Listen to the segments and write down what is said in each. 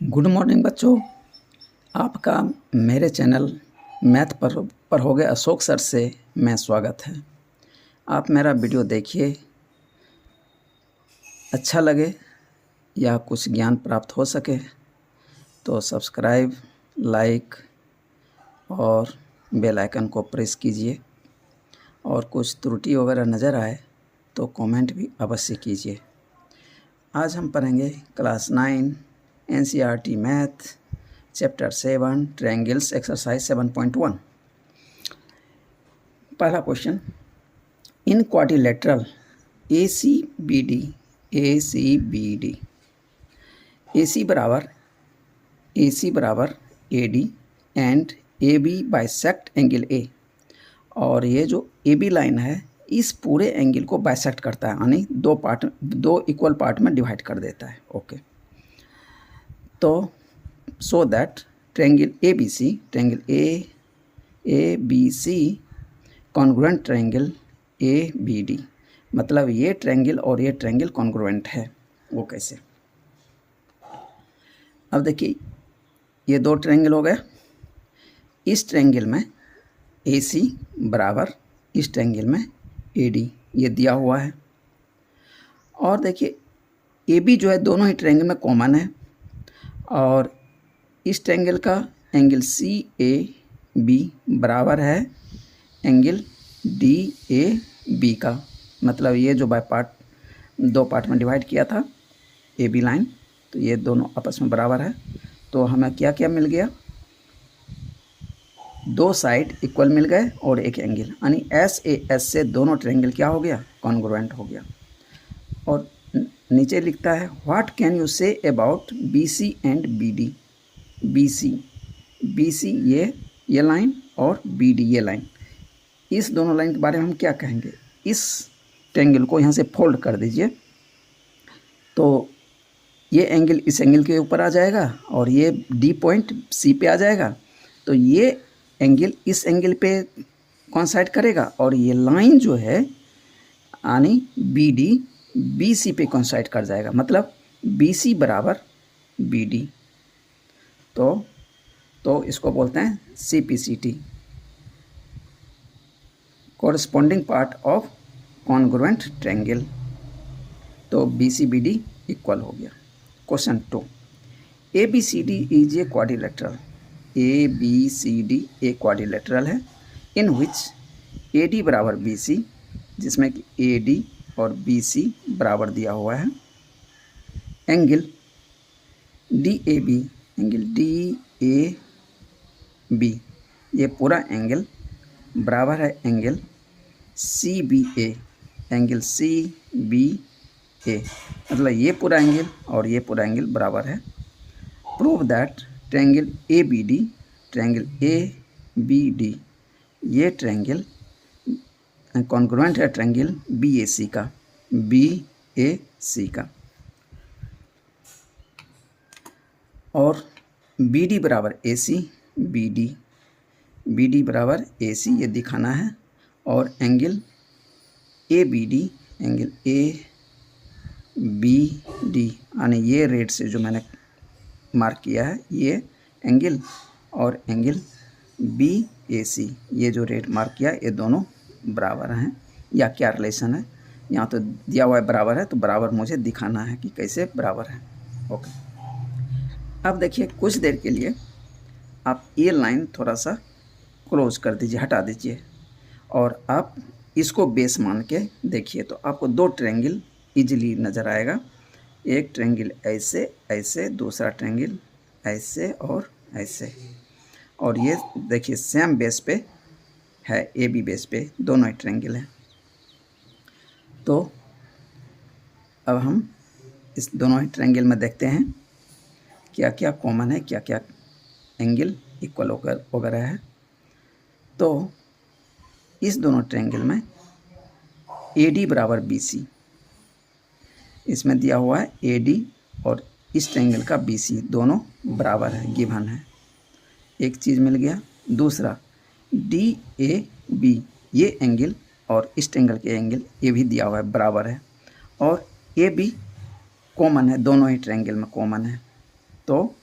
Good morning बच्चों। आपका मेरे चैनल मैथ पर हो गए अशोक सर से मैं स्वागत है। आप मेरा वीडियो देखिए, अच्छा लगे या कुछ ज्ञान प्राप्त हो सके तो सब्सक्राइब, लाइक और बेल आइकन को प्रेस कीजिए, और कुछ त्रुटि वगैरह नज़र आए तो कमेंट भी अवश्य कीजिए। आज हम पढ़ेंगे class 9 NCERT math chapter 7 triangles exercise 7.1। पहला क्वेश्चन, इन क्वाड्रिलेटरल ACBD AC बराबर AD and AB bisect angle A, और ये जो AB लाइन है इस पूरे एंगल को बाइसेक्ट करता है, यानी दो इक्वल पार्ट में डिवाइड कर देता है। ओके, तो so that triangle ABC congruent triangle ABD, मतलब ये ट्रायंगल और ये ट्रायंगल कॉन्ग्रुएंट है। वो कैसे? अब देखिए, ये दो ट्रायंगल हो गए। इस ट्रायंगल में AC बराबर इस ट्रायंगल में AD, ये दिया हुआ है। और देखिए AB जो है दोनों ही ट्रायंगल में कॉमन है, और इस ट्रायंगल का एंगल CAB बराबर है एंगल DAB का, मतलब ये जो दो पार्ट में डिवाइड किया था AB लाइन, तो ये दोनों आपस में बराबर है। तो हमें क्या क्या मिल गया? दो साइड इक्वल मिल गए और एक एंगल, यानी SAS से दोनों ट्रायंगल क्या हो गया? कॉन्ग्रुएंट हो गया। और नीचे लिखता है what can you say about BC and BD। BC ये लाइन और BD ये लाइन, इस दोनों लाइन के बारे में हम क्या कहेंगे? इस ट्रायंगल को यहाँ से फोल्ड कर दीजिए तो ये एंगल इस एंगल के ऊपर आ जाएगा और ये D पॉइंट C पे आ जाएगा, तो ये एंगल इस एंगल पे कॉन्साइड करेगा, और ये लाइन जो है यानी BD BC पे कॉन्साइड कर जाएगा, मतलब BC बराबर BD। तो इसको बोलते हैं CPCT, corresponding part of congruent triangle. तो BCBD इक्वल हो गया। Question 2, ABCD is a quadrilateral. ABCD एक क्वाड्रिलेटरल है इन विच AD बराबर BC, जिसमें कि AD और BC बराबर दिया हुआ है। एंगल DAB ये पूरा एंगल बराबर है एंगल CBA, मतलब ये पूरा एंगल और ये पूरा एंगल बराबर है। प्रूव दैट ट्रायंगल ABD ये ट्रायंगल कॉन्ग्रुएंट है ट्रायंगल BAC का, और BD बराबर AC, BD बराबर AC ये दिखाना है, और एंगल ABD एंगल ABD यानी ये रेड से जो मैंने मार्क किया है ये एंगल, और एंगल BAC ये जो रेड मार्क किया ये दोनों बराबर हैं, या क्या रिलेशन है? यहाँ तो दिया हुआ है बराबर है, तो बराबर मुझे दिखाना है कि कैसे बराबर है। ओके, अब देखिए कुछ देर के लिए आप ये लाइन थोड़ा सा क्लोज कर दीजिए, हटा दीजिए, और आप इसको बेस मान के देखिए तो आपको दो ट्रायंगल इजीली नज़र आएगा। एक ट्रायंगल ऐसे, दूसरा ट्रायंगल ऐसे और ऐसे, और ये देखिए सेम बेस पे है, AB बेस पे दोनों ही ट्रायंगल हैं। तो अब हम इस दोनों ही ट्रायंगल में देखते हैं क्या क्या कॉमन है, क्या क्या एंगल इक्वल वगैरह है। तो इस दोनों ट्रायंगल में AD बराबर BC, इसमें दिया हुआ है AD और इस ट्रायंगल का BC दोनों बराबर है, गिवन है, एक चीज़ मिल गया। दूसरा DAB ये एंगल और इस ट्रायंगल के एंगल ये भी दिया हुआ है, बराबर है, और AB कॉमन है, दोनों ही ट्रायंगल में कॉमन है। तो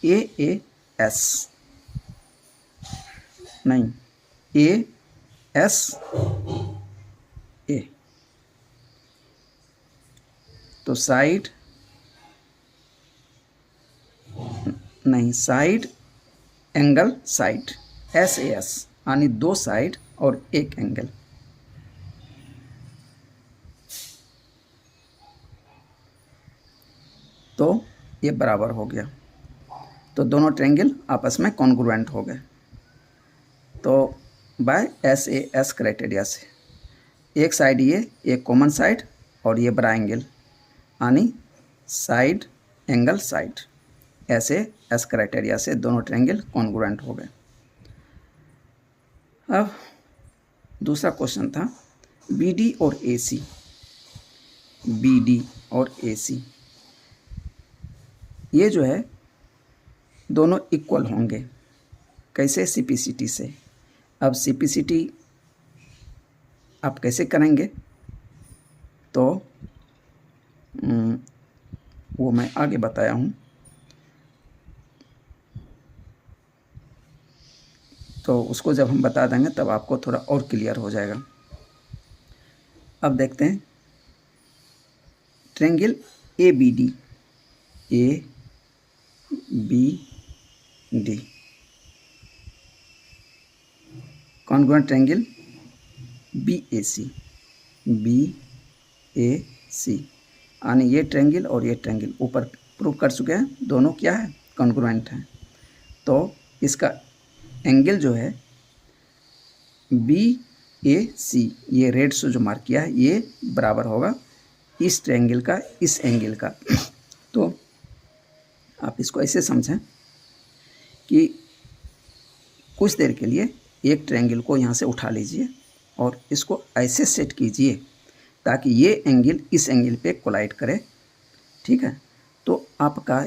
AAS नहीं, ASA, तो साइड नहीं, साइड एंगल साइड, SAS यानी दो साइड और एक एंगल। तो ये बराबर हो गया, तो दोनों ट्रायंगल आपस में कॉन्ग्रुएंट हो गए। तो बाय SAS क्राइटेरिया से एक साइड ये, एक कॉमन साइड और ये बड़ा एंगल यानी side angle side, SAS criteria से दोनों ट्रायंगल कॉन्ग्रुएंट हो गए। अब दूसरा क्वेश्चन था BD और AC, BD और AC ये जो है दोनों इक्वल होंगे। कैसे? CPCT से। अब CPCT आप कैसे करेंगे तो वो मैं आगे बताया हूँ। तो उसको जब हम बता देंगे तब आपको थोड़ा और क्लियर हो जाएगा। अब देखते हैं triangle ABD, ABD congruent triangle BAC, BAC यानी ये ट्रायंगल और ये ट्रायंगल ऊपर प्रूव कर चुके हैं, दोनों क्या है? कॉन्ग्रुएंट हैं। तो इसका एंगल जो है BAC, ये रेड से जो मार्क किया है, ये बराबर होगा इस ट्रायंगल का इस एंगल का। तो आप इसको ऐसे समझें कि कुछ देर के लिए एक ट्रायंगल को यहाँ से उठा लीजिए और इसको ऐसे सेट कीजिए ताकि ये एंगल इस एंगल पे कोलाइड करे, ठीक है। तो आपका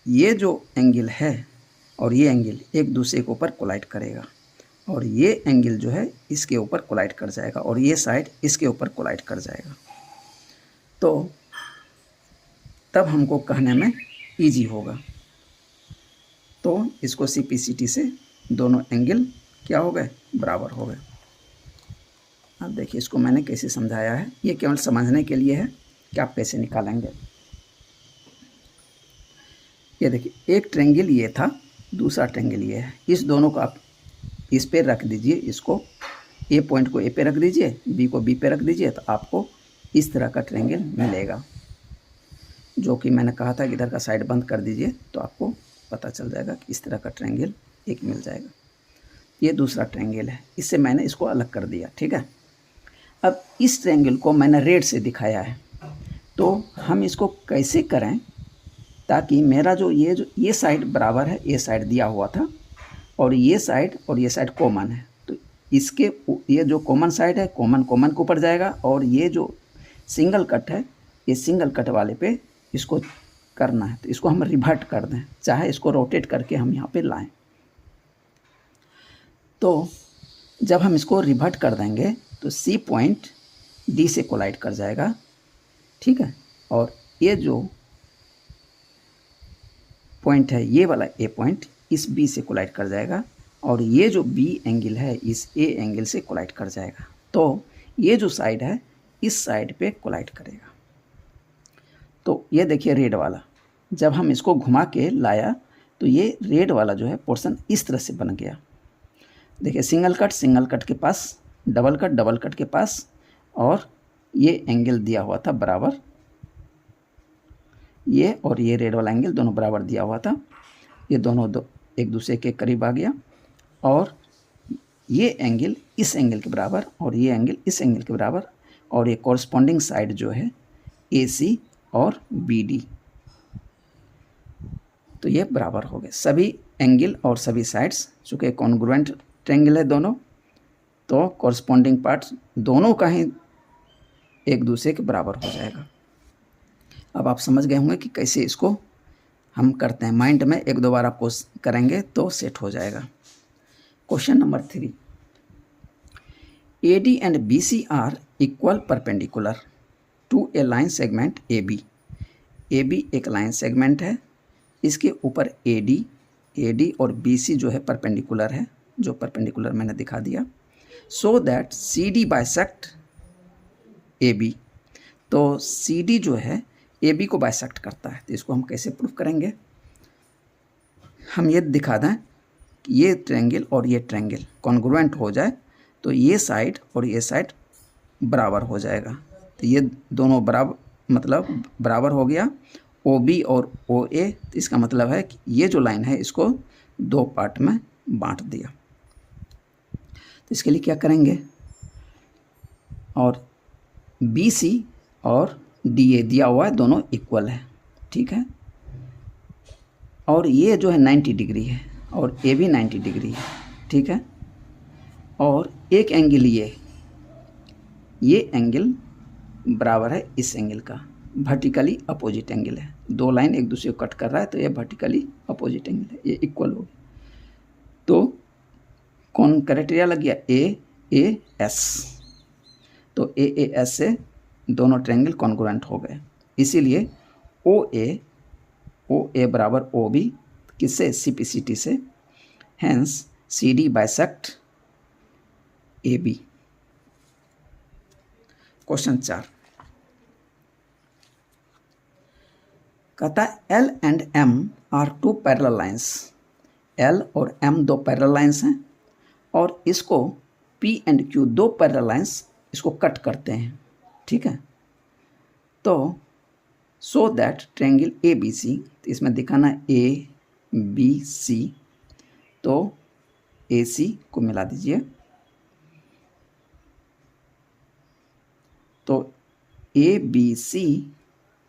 ये जो एंगल है और ये एंगल एक दूसरे के ऊपर कोलाइड करेगा और ये एंगल जो है इसके ऊपर कोलाइड कर जाएगा और ये साइड इसके ऊपर कोलाइड कर जाएगा। तो तब हमको कहने में इजी होगा। तो इसको CPCT से दोनों एंगल क्या हो गए? बराबर हो गए। अब देखिए इसको मैंने कैसे समझाया है, ये केवल समझने के लिए है कि आप कैसे निकालेंगे। ये देखिए एक ट्रायंगल ये था, दूसरा ट्रायंगल ये है। इस दोनों को आप इस पे रख दीजिए, इसको A पॉइंट को A पे रख दीजिए, B को B पे रख दीजिए, तो आपको इस तरह का ट्रायंगल मिलेगा। जो कि मैंने कहा था कि इधर का साइड बंद कर दीजिए तो आपको पता चल जाएगा कि इस तरह का ट्रायंगल एक मिल जाएगा। ये दूसरा ट्रायंगल है, इससे मैंने इसको अलग कर दिया, ठीक है। अब इस ट्रायंगल को मैंने रेड से दिखाया है, तो हम इसको कैसे करें ताकि मेरा जो ये साइड बराबर है, ये साइड दिया हुआ था और ये साइड कॉमन है, तो इसके ये जो कॉमन साइड है कॉमन के ऊपर जाएगा और ये जो सिंगल कट है ये सिंगल कट वाले पे इसको करना है। तो इसको हम रिवर्ट कर दें, चाहे इसको रोटेट करके हम यहाँ पे लाएं। तो जब हम इसको रिवर्ट कर देंगे तो C पॉइंट D से कोलाइड कर जाएगा, ठीक है। और ये जो पॉइंट है ये वाला A पॉइंट इस B से कोलाइड कर जाएगा और ये जो B एंगल है इस A एंगल से कोलाइड कर जाएगा। तो ये जो साइड है इस साइड पे कोलाइड करेगा। तो ये देखिए रेड वाला, जब हम इसको घुमा के लाया तो ये रेड वाला जो है पोर्शन इस तरह से बन गया। देखिए सिंगल कट के पास, डबल कट के पास, और ये एंगल दिया हुआ था बराबर, ये और ये रेड वाला एंगल दोनों बराबर दिया हुआ था। ये दोनों एक दूसरे के करीब आ गया और ये एंगल इस एंगल के बराबर और ये एंगल इस एंगल के बराबर और ये कॉरस्पॉन्डिंग साइड जो है AC और BD, तो ये बराबर हो गए। सभी एंगल और सभी साइड्स चूँकि कॉन्ग्रुएंट ट्रायंगल है दोनों, तो कॉरस्पॉन्डिंग पार्ट्स दोनों का ही एक दूसरे के बराबर हो जाएगा। अब आप समझ गए होंगे कि कैसे इसको हम करते हैं। माइंड में एक दो बार आपको करेंगे तो सेट हो जाएगा। Question number 3, AD and BC are equal perpendicular to a line segment AB। AB एक लाइन सेगमेंट है इसके ऊपर AD और BC जो है परपेंडिकुलर है, जो परपेंडिकुलर मैंने दिखा दिया। So that CD bisect AB, तो CD जो है AB को बाइसेक्ट करता है। तो इसको हम कैसे प्रूफ करेंगे? हम ये दिखा दें कि ये ट्रायंगल और ये ट्रायंगल कॉन्ग्रुएंट हो जाए तो ये साइड और ये साइड बराबर हो जाएगा। तो ये दोनों बराबर हो गया OB और OA। तो इसका मतलब है कि ये जो लाइन है इसको दो पार्ट में बांट दिया। तो इसके लिए क्या करेंगे, और BC और DA दिया हुआ है, दोनों इक्वल है, ठीक है। और ये जो है 90 डिग्री है और ये भी 90 डिग्री है, ठीक है। और एक एंगल ये एंगल बराबर है इस एंगल का, वर्टिकली अपोजिट एंगल है। दो लाइन एक दूसरे को कट कर रहा है तो ये वर्टिकली अपोजिट एंगल है, ये इक्वल हो गया। तो कौन क्राइटेरिया लग गया? AAS। तो AAS से दोनों ट्रायंगल कॉन्ग्रुएंट हो गए, इसीलिए OA बराबर OB किससे? CPCT से। Hence CD bisect AB। Question 4 कहता है L and M are two parallel lines. L और M दो पैरेलल लाइंस हैं और इसको P एंड Q दो पैरेलल लाइंस इसको कट करते हैं, ठीक है। तो सो दैट ट्रायंगल ABC, तो इसमें दिखाना ABC, तो AC को मिला दीजिए। तो ABC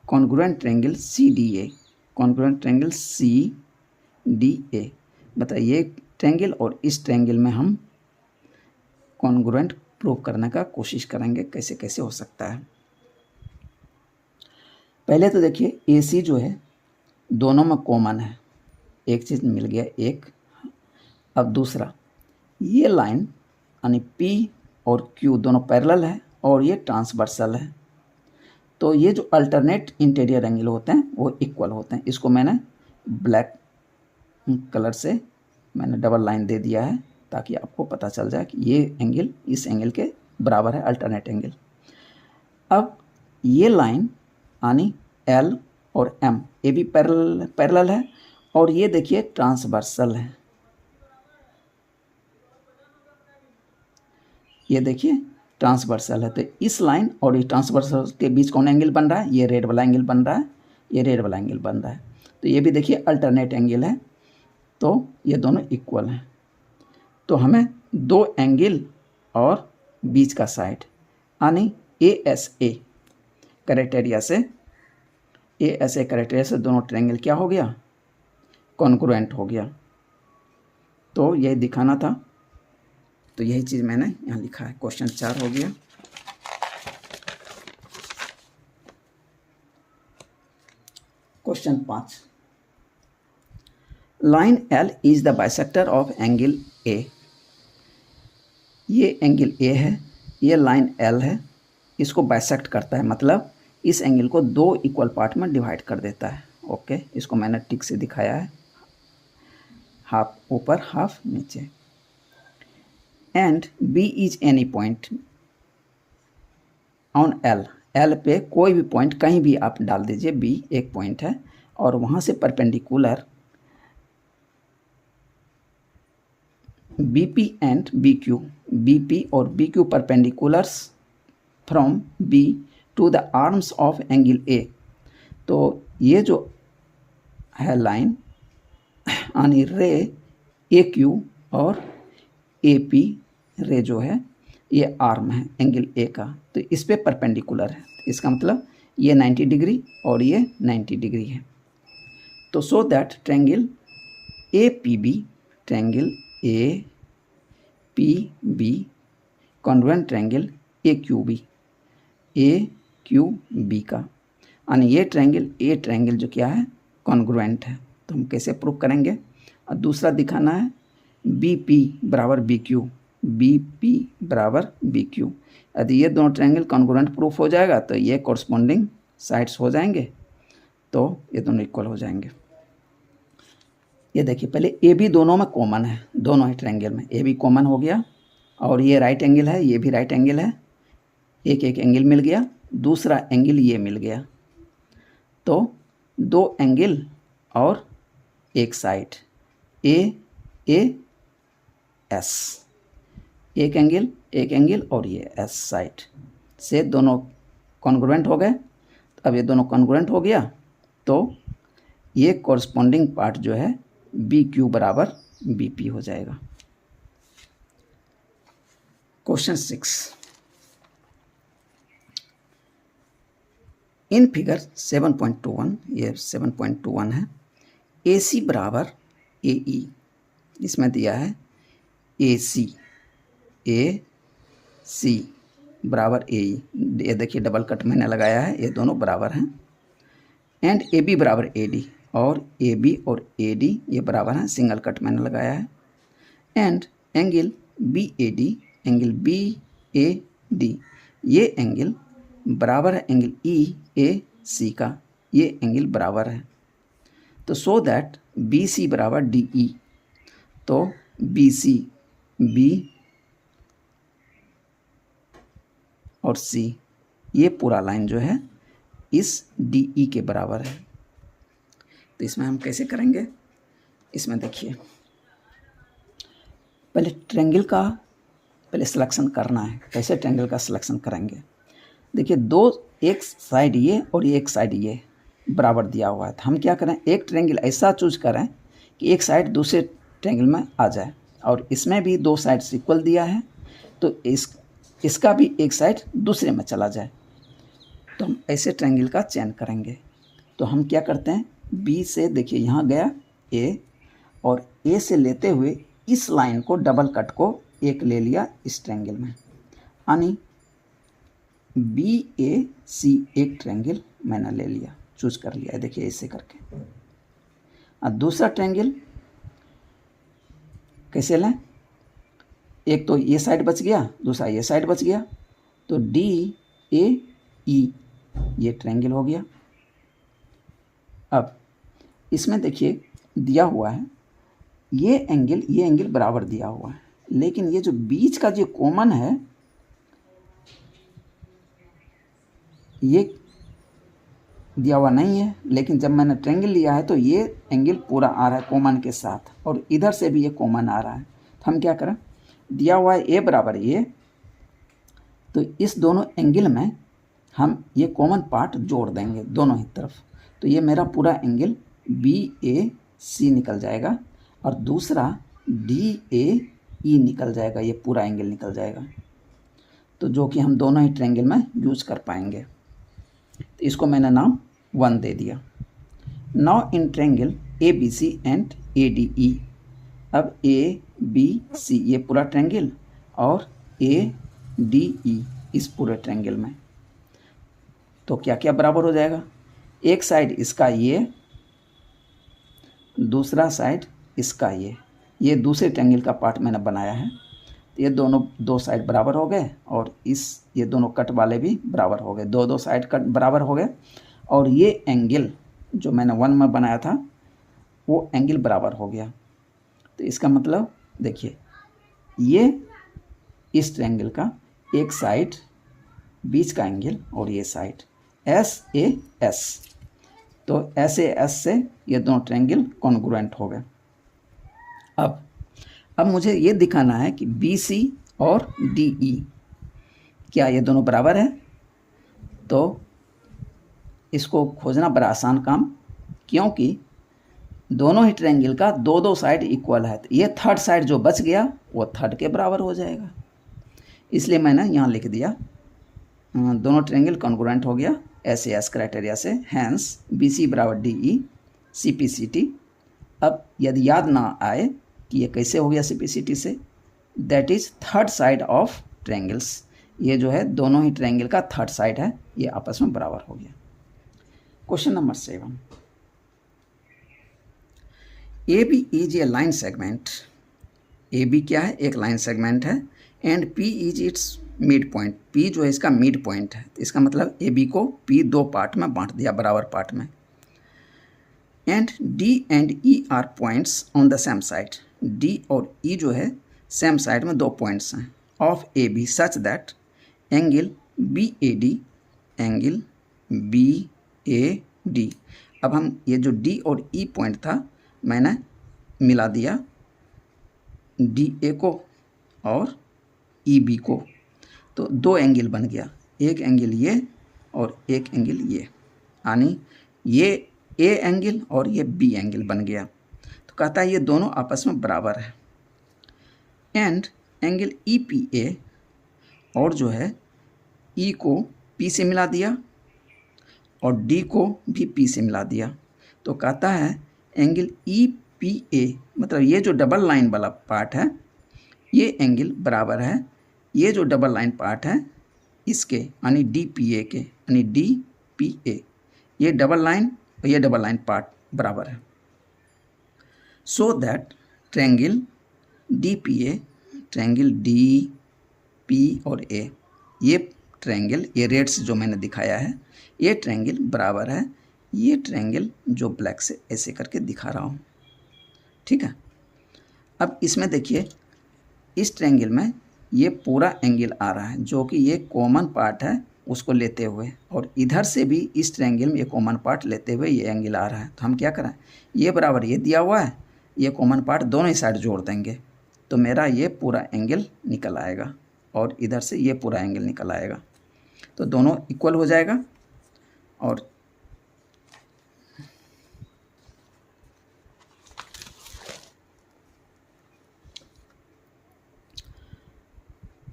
congruent triangle CDA, congruent triangle CDA। बताइए ट्रायंगल और इस ट्रायंगल में हम कॉन्ग्रुएंट प्रूव करने का कोशिश करेंगे, कैसे कैसे हो सकता है। पहले तो देखिए AC जो है दोनों में कॉमन है, एक चीज़ मिल गया एक। अब दूसरा, ये लाइन यानी P और Q दोनों पैरेलल है और ये ट्रांसवर्सल है, तो ये जो अल्टरनेट इंटीरियर एंगल होते हैं वो इक्वल होते हैं। इसको मैंने ब्लैक कलर से मैंने डबल लाइन दे दिया है ताकि आपको पता चल जाए कि ये एंगल इस एंगल के बराबर है, अल्टरनेट एंगल। अब ये लाइन यानी L और M ये भी पैरेलल है और ये देखिए ट्रांसवर्सल है, ये देखिए ट्रांसवर्सल है। तो इस लाइन और इस ट्रांसवर्सल के बीच कौन एंगल बन रहा है? ये रेड वाला एंगल बन रहा है, ये रेड वाला एंगल बन रहा है। तो ये भी देखिए अल्टरनेट एंगल है, तो ये दोनों इक्वल हैं। तो हमें दो एंगल और बीच का साइड यानी ASA क्राइटेरिया से दोनों ट्रायंगल क्या हो गया? कॉन्ग्रुएंट हो गया। तो यही दिखाना था, तो यही चीज़ मैंने यहाँ लिखा है। क्वेश्चन 4 हो गया। Question 5, line L is the bisector of angle A। ये एंगल A है, ये लाइन L है, इसको बाइसेक्ट करता है, मतलब इस एंगल को दो इक्वल पार्ट में डिवाइड कर देता है। ओके, इसको मैंने टिक से दिखाया है, हाफ ऊपर हाफ नीचे। And B is any point on L पे कोई भी पॉइंट कहीं भी आप डाल दीजिए, B एक पॉइंट है और वहाँ से perpendicular BP and BQ, BP और BQ perpendiculars from B to the arms of angle A। तो ये जो है लाइन यानी रे AQ और AP रे जो है ये आर्म है एंगल A का, तो इस पे परपेंडिकुलर है। इसका मतलब ये 90 डिग्री और ये 90 डिग्री है। तो so that triangle APB, triangle APB congruent triangle AQB का, यानी ये ट्रायंगल जो क्या है? कॉन्ग्रुएंट है। तो हम कैसे प्रूव करेंगे? और दूसरा दिखाना है BP बराबर BQ। यदि ये दोनों ट्रायंगल कॉन्ग्रुएंट प्रूफ हो जाएगा तो ये कॉरस्पॉन्डिंग साइड्स हो जाएंगे, तो ये दोनों इक्वल हो जाएंगे। ये देखिए पहले ए बी दोनों में कॉमन है, दोनों ही ट्रायंगल में ए बी कॉमन हो गया, और ये राइट एंगल है, ये भी राइट एंगल है, एक एक एंगल मिल गया, दूसरा एंगल ये मिल गया, तो दो एंगल और एक साइड ए एस, एक एंगल और ये एस साइड से दोनों कॉन्ग्रुएंट हो गए। अब ये दोनों कॉन्ग्रुएंट हो गया तो ये कॉरस्पॉन्डिंग पार्ट जो है बी क्यू बराबर बी पी हो जाएगा। क्वेश्चन 6, इन फिगर 7.21, ये 7.21 है, ए सी बराबर ए ई, इसमें दिया है ए सी बराबर ए ई, ये देखिए डबल कट मैंने लगाया है, ये दोनों बराबर हैं, एंड ए बी बराबर ए डी, और ए बी और ए डी ये बराबर हैं, सिंगल कट मैंने लगाया है, and angle B A D, ये एंगल बराबर है एंगल ई ए सी का, ये एंगल बराबर है, तो सो दैट बी सी बराबर डी ई, तो बी सी बी और सी ये पूरा लाइन जो है इस डी ई के बराबर है। तो इसमें हम कैसे करेंगे, इसमें देखिए पहले ट्रायंगल का पहले सिलेक्शन करना है, कैसे ट्रायंगल का सिलेक्शन करेंगे। देखिए दो, एक साइड ये और एक साइड ये बराबर दिया हुआ है, तो हम क्या करें, एक ट्रायंगल ऐसा चूज करें कि एक साइड दूसरे ट्रायंगल में आ जाए, और इसमें भी दो साइड्स इक्वल दिया है तो इसका भी एक साइड दूसरे में चला जाए, तो हम ऐसे ट्रायंगल का चयन करेंगे। तो हम क्या करते हैं, बी से देखिए यहाँ गया ए, और ए से लेते हुए इस लाइन को डबल कट को एक ले लिया इस ट्रायंगल में, यानी बी ए सी एक ट्रायंगल मैंने ले लिया, चूज कर लिया है, देखिए ऐसे करके। अब दूसरा ट्रायंगल कैसे लें, एक तो ये साइड बच गया, दूसरा ये साइड बच गया, तो डी ए ई ये ट्रायंगल हो गया। अब इसमें देखिए दिया हुआ है ये एंगल बराबर दिया हुआ है, लेकिन ये जो बीच का जो कॉमन है ये दिया हुआ नहीं है, लेकिन जब मैंने ट्रायंगल लिया है तो ये एंगल पूरा आ रहा है कॉमन के साथ, और इधर से भी ये कॉमन आ रहा है, तो हम क्या करें, दिया हुआ है ए बराबर ये, तो इस दोनों एंगल में हम ये कॉमन पार्ट जोड़ देंगे दोनों ही तरफ, तो ये मेरा पूरा एंगल बी ए सी निकल जाएगा, और दूसरा डी ए ई निकल जाएगा, ये पूरा एंगल निकल जाएगा, तो जो कि हम दोनों ही ट्रायंगल में यूज कर पाएंगे। तो इसको मैंने नाम 1 दे दिया। Now in triangle A B C and A D E, अब ए बी सी ये पूरा ट्रायंगल और ए डी ई इस पूरे ट्रायंगल में, तो क्या क्या बराबर हो जाएगा, एक साइड इसका ये, दूसरा साइड इसका ये दूसरे ट्रायंगल का पार्ट मैंने बनाया है, तो ये दोनों दो साइड बराबर हो गए, और ये दोनों कट वाले भी बराबर हो गए, दो साइड कट बराबर हो गए, और ये एंगल जो मैंने 1 में बनाया था वो एंगल बराबर हो गया। तो इसका मतलब देखिए ये इस ट्रायंगल का एक साइड बीच का एंगल और ये साइड एस ए एस, तो एस ए एस से ये दोनों ट्रायंगल कॉन्ग्रुएंट हो गए। अब मुझे ये दिखाना है कि बी सी और डी ई क्या ये दोनों बराबर है, तो इसको खोजना बड़ा आसान काम, क्योंकि दोनों ही ट्रायंगल का दो साइड इक्वल है, तो ये थर्ड साइड जो बच गया वो थर्ड के बराबर हो जाएगा, इसलिए मैंने यहाँ लिख दिया दोनों ट्रायंगल कॉन्ग्रुएंट हो गया SAS क्राइटेरिया से, हैंस बी सी बराबर डी ई CPCT। अब यदि याद ना आए कि ये कैसे हो गया CPCT से, that is third side of triangles, ये जो है दोनों ही ट्रायंगल का थर्ड साइड है, ये आपस में बराबर हो गया। Question number 7, A B is a line segment, A B क्या है, एक लाइन सेगमेंट है, and P is its mid point, P जो है इसका मिड पॉइंट है, इसका मतलब ए बी को पी दो पार्ट में बांट दिया, बराबर पार्ट में, and D and E R points on the same side. D और ई जो है सेम साइड में दो पॉइंट्स हैं of A B such that angle B A D, angle B A D. अब हम ये जो डी और ई पॉइंट था मैंने मिला दिया डी ए को और ई बी को, तो दो एंगल बन गया, एक एंगल ये और एक एंगल ये, यानी ये ए एंगल और ये बी एंगल बन गया। तो कहता है ये दोनों आपस में बराबर है। And angle E P A, और जो है ई को पी से मिला दिया और डी को भी पी से मिला दिया। तो कहता है एंगल ई पी ए, मतलब ये जो डबल लाइन वाला पार्ट है ये एंगल बराबर है ये जो डबल लाइन पार्ट है इसके, यानी डी पी ए के, यानी डी पी ए, ये डबल लाइन और ये डबल लाइन पार्ट बराबर है। So that triangle D P A, triangle D P और ए, ये ट्रायंगल, ये रेड्स जो मैंने दिखाया है ये ट्रायंगल बराबर है ये ट्रायंगल जो ब्लैक से ऐसे करके दिखा रहा हूँ, ठीक है। अब इसमें देखिए इस ट्रायंगल में ये पूरा एंगल आ रहा है जो कि ये कॉमन पार्ट है उसको लेते हुए, और इधर से भी इस ट्रायंगल में ये कॉमन पार्ट लेते हुए ये एंगल आ रहा है। तो हम क्या करें, ये बराबर ये दिया हुआ है, ये कॉमन पार्ट दोनों ही साइड जोड़ देंगे तो मेरा ये पूरा एंगल निकल आएगा और इधर से ये पूरा एंगल निकल आएगा, तो दोनों इक्वल हो जाएगा। और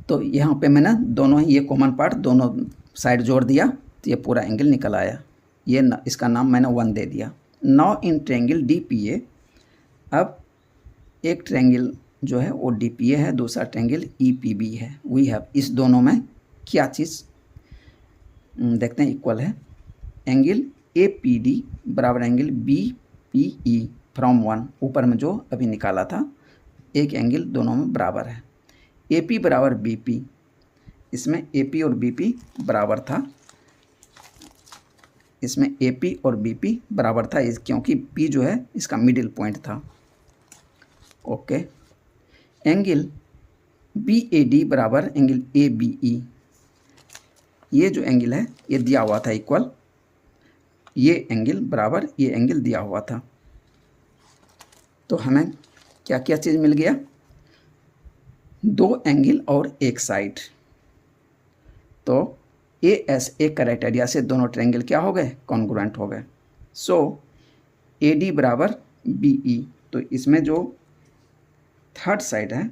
तो यहाँ पे मैंने दोनों ही ये कॉमन पार्ट दोनों साइड जोड़ दिया तो ये पूरा एंगल निकल आया, ये इसका नाम मैंने 1 दे दिया। Now in triangle D P A, अब एक ट्रायंगल जो है वो डी पी ए है, दूसरा ट्रायंगल ई पी बी है। वी हैव, इस दोनों में क्या चीज़ देखते हैं, इक्वल है। एंगल ए पी डी बराबर angle B P E from 1, ऊपर में जो अभी निकाला था एक एंगल दोनों में बराबर है। ए पी बराबर बी पी, इसमें ए पी और बी पी बराबर था, इसमें ए पी और बी पी बराबर था क्योंकि पी जो है इसका मिडिल पॉइंट था। Okay, angle B A D बराबर एंगल ए बी ई, ये जो एंगल है ये दिया हुआ था इक्वल, ये एंगल बराबर ये एंगल दिया हुआ था। तो हमें क्या क्या चीज़ मिल गया, दो एंगल और एक साइड। तो ए एस ए क्राइटेरिया से दोनों ट्रायंगल क्या हो गए, कॉन्ग्रुएंट हो गए। सो ए डी बराबर बी ई, तो इसमें जो थर्ड साइड है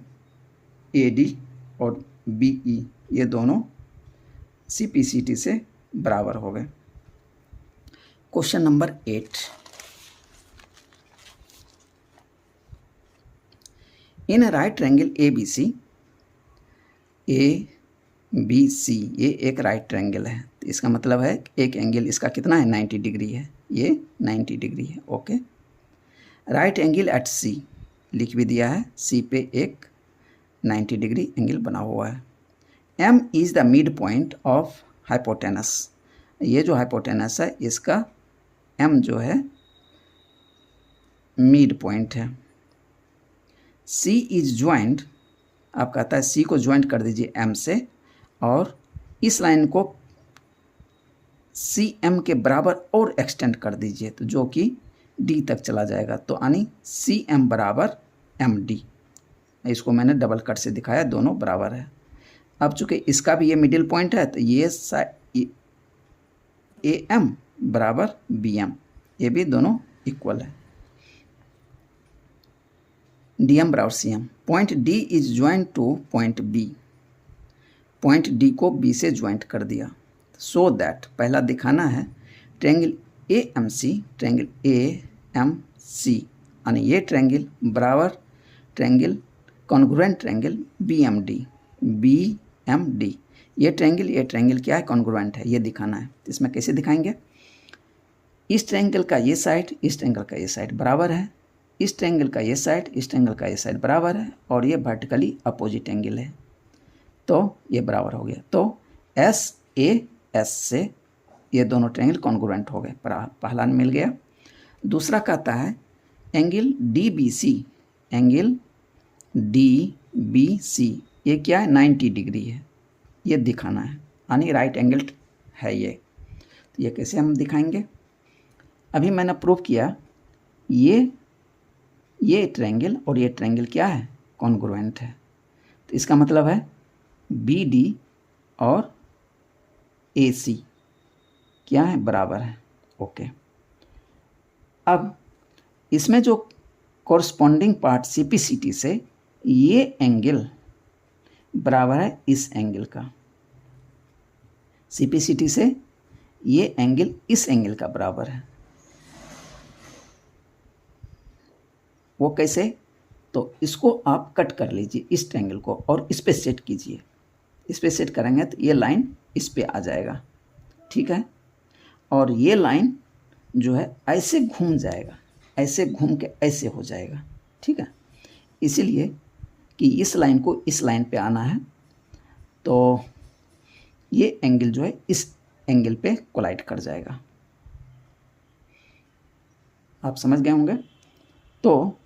ए डी और बी ई ये दोनों सी पी सी टी से बराबर हो गए। Question number 8, in right triangle A B C, ये एक राइट ट्रायंगल है, तो इसका मतलब है एक एंगल इसका कितना है 90 डिग्री है, ये 90 डिग्री है। ओके, राइट एंगल एट सी लिख भी दिया है, सी पे एक 90 डिग्री एंगल बना हुआ है। M is the mid point of hypotenuse, ये जो हाइपोटेनस है इसका एम जो है मिड पॉइंट है। सी इज ज्वाइंट, आप कहता है सी को ज्वाइंट कर दीजिए एम से और इस लाइन को सी एम के बराबर और एक्सटेंड कर दीजिए तो जो कि डी तक चला जाएगा, तो यानी सी एम बराबर एम डी, इसको मैंने डबल कट से दिखाया, दोनों बराबर है। अब चूँकि इसका भी ये मिडिल पॉइंट है तो ये ए एम बराबर बी एम, ये भी दोनों इक्वल है। डी एम बराबर C M, point D is joint to point B, point D को बी से ज्वाइंट कर दिया। सो दैट पहला दिखाना है triangle A M C, triangle A M C, यानी ये ट्रायंगल बराबर triangle congruent triangle B M D, B M D, ये ट्रायंगल क्या है, कॉन्ग्रुएंट है, ये दिखाना है। तो इसमें कैसे दिखाएंगे, इस ट्रायंगल का ये साइड इस ट्रायंगल का ये साइड बराबर है, इस ट्रायंगल का ये साइड इस ट्रायंगल का ये साइड बराबर है और ये वर्टिकली अपोजिट एंगल है, तो ये बराबर हो गया। तो एस ए एस से ये दोनों ट्रायंगल कॉन्ग्रुएंट हो गए, पहला मिल गया। दूसरा कहता है angle D B C, angle D B C ये क्या है 90 डिग्री है, ये दिखाना है, यानी राइट एंगल है ये। तो ये कैसे हम दिखाएंगे? अभी मैंने प्रूव किया ये ट्रायंगल और ये ट्रायंगल क्या है, कॉन्ग्रुएंट है। तो इसका मतलब है बी डी और ए सी क्या है, बराबर है। ओके, अब इसमें जो कॉरस्पॉन्डिंग पार्ट सीपीसीटी से ये एंगल बराबर है इस एंगल का, सीपीसीटी से ये एंगल इस एंगल का बराबर है। वो कैसे? तो इसको आप कट कर लीजिए इस ट्रायंगल को और इस पे सेट कीजिए। इस पे सेट करेंगे तो ये लाइन इस पे आ जाएगा, ठीक है। और ये लाइन जो है ऐसे घूम जाएगा, ऐसे घूम के ऐसे हो जाएगा, ठीक है। इसीलिए कि इस लाइन को इस लाइन पे आना है, तो ये एंगल जो है इस एंगल पे कोलाइड कर जाएगा। आप समझ गए होंगे। तो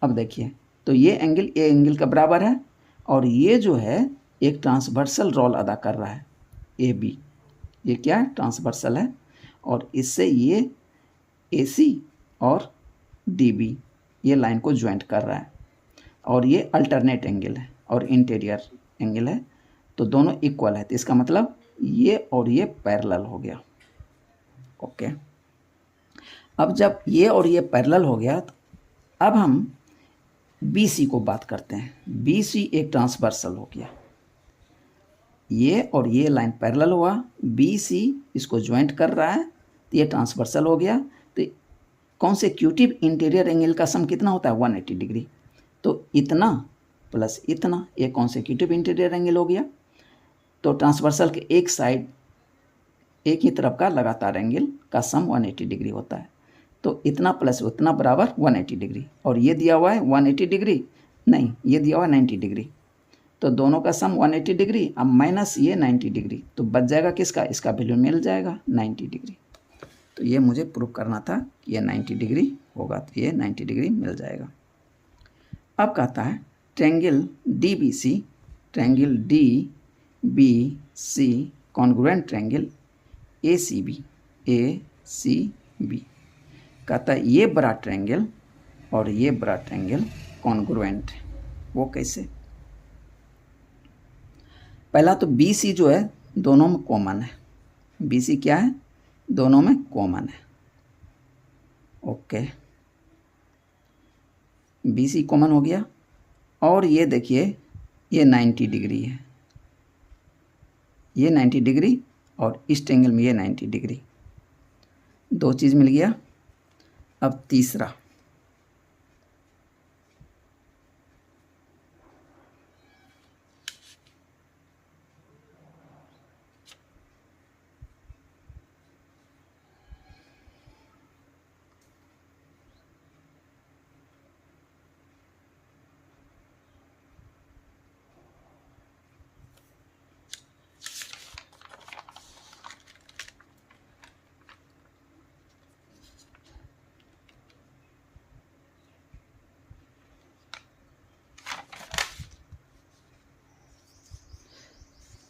अब देखिए, तो ये एंगल का बराबर है और ये जो है एक ट्रांसवर्सल रोल अदा कर रहा है, ए बी, ये क्या है, ट्रांसवर्सल है। और इससे ये ए सी और डी बी ये लाइन को ज्वाइंट कर रहा है, और ये अल्टरनेट एंगल है और इंटीरियर एंगल है, तो दोनों इक्वल है। तो इसका मतलब ये और ये पैरेलल हो गया। ओके, अब जब ये और ये पैरेलल हो गया तो अब हम बी सी को बात करते हैं। बी सी एक ट्रांसवर्सल हो गया, ये और ये लाइन पैरेलल हुआ, बी सी इसको ज्वाइंट कर रहा है, तो ये ट्रांसवर्सल हो गया। तो कॉन्सेक्यूटिव इंटीरियर एंगल का सम कितना होता है, 180 डिग्री। तो इतना प्लस इतना, ये कॉन्सेक्यूटिव इंटीरियर एंगल हो गया। तो ट्रांसवर्सल के एक साइड, एक ही तरफ का लगातार एंगल का सम 180 डिग्री होता है। तो इतना प्लस उतना बराबर 180 डिग्री, और ये दिया हुआ है 180 डिग्री, नहीं ये दिया हुआ है 90 डिग्री। तो दोनों का सम 180 डिग्री, अब माइनस ये 90 डिग्री, तो बच जाएगा किसका, इसका वैल्यू मिल जाएगा 90 डिग्री। तो ये मुझे प्रूव करना था कि ये 90 डिग्री होगा, तो ये 90 डिग्री मिल जाएगा। अब कहता है triangle D B C, triangle D B C congruent triangle A C B. कहता है ये बड़ा ट्रायंगल और ये बड़ा ट्रायंगल कॉन्ग्रुएंट है। वो कैसे? पहला तो बी सी जो है दोनों में कॉमन है, बी सी क्या है, दोनों में कॉमन है। ओके, बी सी कॉमन हो गया। और ये देखिए ये 90 डिग्री है, ये 90 डिग्री और इस ट्रायंगल में ये 90 डिग्री, दो चीज़ मिल गया। अब तीसरा,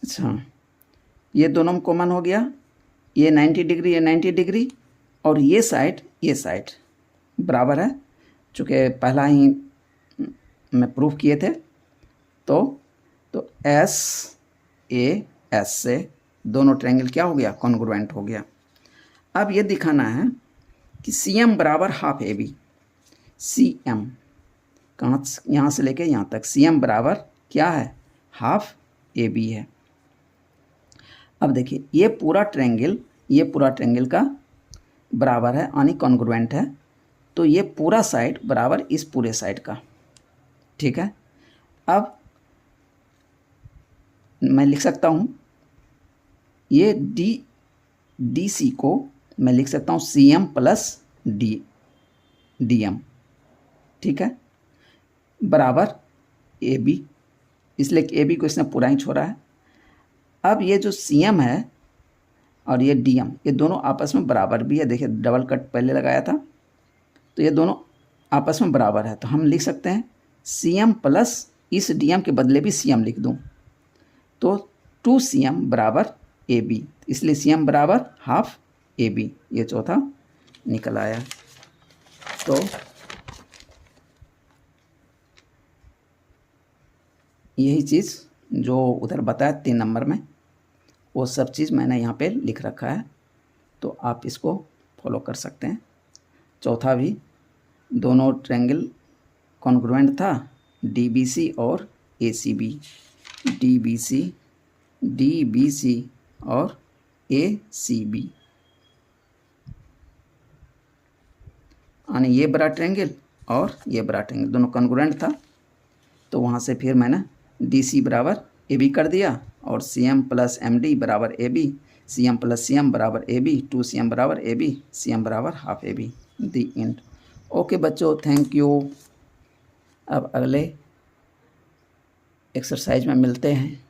अच्छा ये दोनों में कॉमन हो गया, ये 90 डिग्री ये 90 डिग्री, और ये साइड बराबर है, चूँकि पहला ही मैं प्रूफ किए थे। तो एस ए एस से दोनों ट्रायंगल क्या हो गया, कॉन्ग्रुएंट हो गया। अब ये दिखाना है कि सी एम बराबर half A B, C M कहाँ, यहाँ से लेके यहाँ तक सी एम बराबर क्या है, हाफ ए बी है। अब देखिए ये पूरा ट्रायंगल का बराबर है, यानी कॉन्ग्रुएंट है। तो ये पूरा साइड बराबर इस पूरे साइड का, ठीक है। अब मैं लिख सकता हूँ ये डी सी को मैं लिख सकता हूँ C M plus D M, ठीक है, बराबर ए बी, इसलिए ए बी को इसने पूरा ही छोड़ा है। अब ये जो सी एम है और ये डी एम, ये दोनों आपस में बराबर भी है। देखिए डबल कट पहले लगाया था, तो ये दोनों आपस में बराबर है, तो हम लिख सकते हैं सी एम प्लस इस डी एम के बदले भी सी एम लिख दूँ, तो 2cm बराबर ए बी, इसलिए cm बराबर हाफ ए बी, ये चौथा निकल आया। तो यही चीज़ जो उधर बताया 3 नंबर में, वो सब चीज़ मैंने यहाँ पे लिख रखा है, तो आप इसको फॉलो कर सकते हैं। चौथा भी दोनों ट्रायंगल कॉन्ग्रुएंट था, DBC और ACB, DBC और ACB, यानी ये बड़ा ट्रायंगल और ये बड़ा ट्रायंगल दोनों कॉन्ग्रुएंट था, तो वहाँ से फिर मैंने DC बराबर AB कर दिया और CM प्लस MD बराबर AB, CM प्लस CM बराबर AB, 2CM बराबर AB, CM बराबर half AB, the and. Okay बच्चों, थैंक यू। अब अगले एक्सरसाइज में मिलते हैं।